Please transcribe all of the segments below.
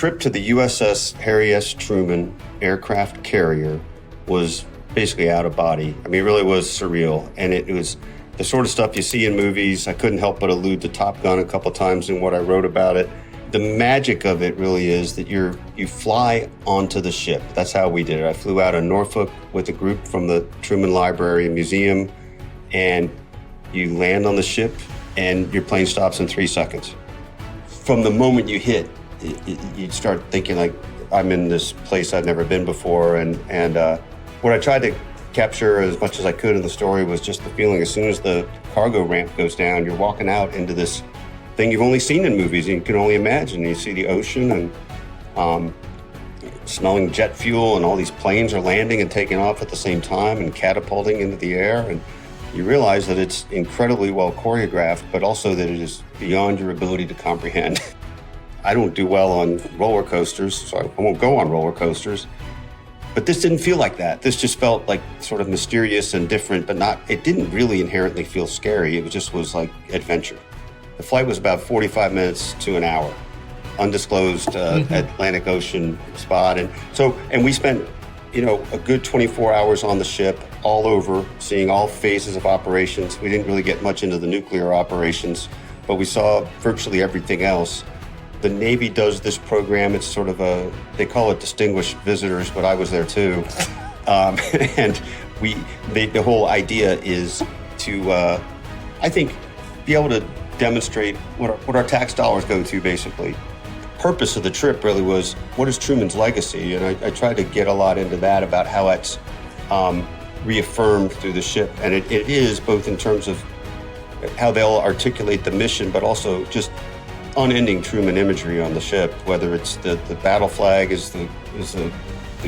trip to the USS Harry S. Truman aircraft carrier was basically out of body. I mean, it really was surreal. And it was the sort of stuff you see in movies. I couldn't help but allude to Top Gun a couple times in what I wrote about it. The magic of it really is that you fly onto the ship. That's how we did it. I flew out of Norfolk with a group from the Truman Library and Museum, and you land on the ship and your plane stops in 3 seconds. From the moment you hit, you start thinking like, I'm in this place I've never been before. And what I tried to capture as much as I could in the story was just the feeling as soon as the cargo ramp goes down, you're walking out into this thing you've only seen in movies and you can only imagine. You see the ocean and smelling jet fuel, and all these planes are landing and taking off at the same time and catapulting into the air. And you realize that it's incredibly well choreographed, but also that it is beyond your ability to comprehend. I don't do well on roller coasters, so I won't go on roller coasters. But this didn't feel like that. This just felt like sort of mysterious and different, but it didn't really inherently feel scary. It just was like adventure. The flight was about 45 minutes to an hour, undisclosed Atlantic Ocean spot. And we spent, a good 24 hours on the ship, all over, seeing all phases of operations. We didn't really get much into the nuclear operations, but we saw virtually everything else. The Navy does this program. It's sort of they call it distinguished visitors, but I was there too. And the whole idea is to, I think, be able to demonstrate what our tax dollars go to, basically. The purpose of the trip really was, what is Truman's legacy? And I tried to get a lot into that, about how it's reaffirmed through the ship. And it is both in terms of how they'll articulate the mission, but also just unending Truman imagery on the ship, whether it's the battle flag is the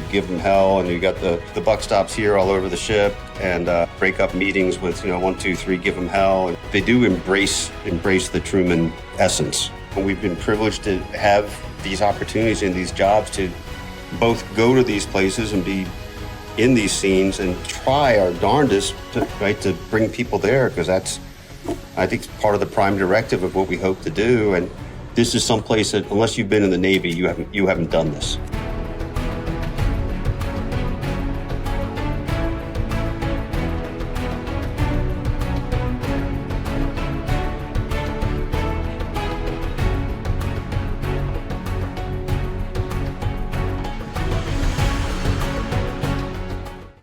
give them hell, and you got the buck stops here all over the ship, and break up meetings with 1, 2, 3, give them hell. And they do embrace the Truman essence. And we've been privileged to have these opportunities and these jobs to both go to these places and be in these scenes and try our darndest to bring people there, because that's, I think, part of the prime directive of what we hope to do. And this is someplace that, unless you've been in the Navy, you haven't done this.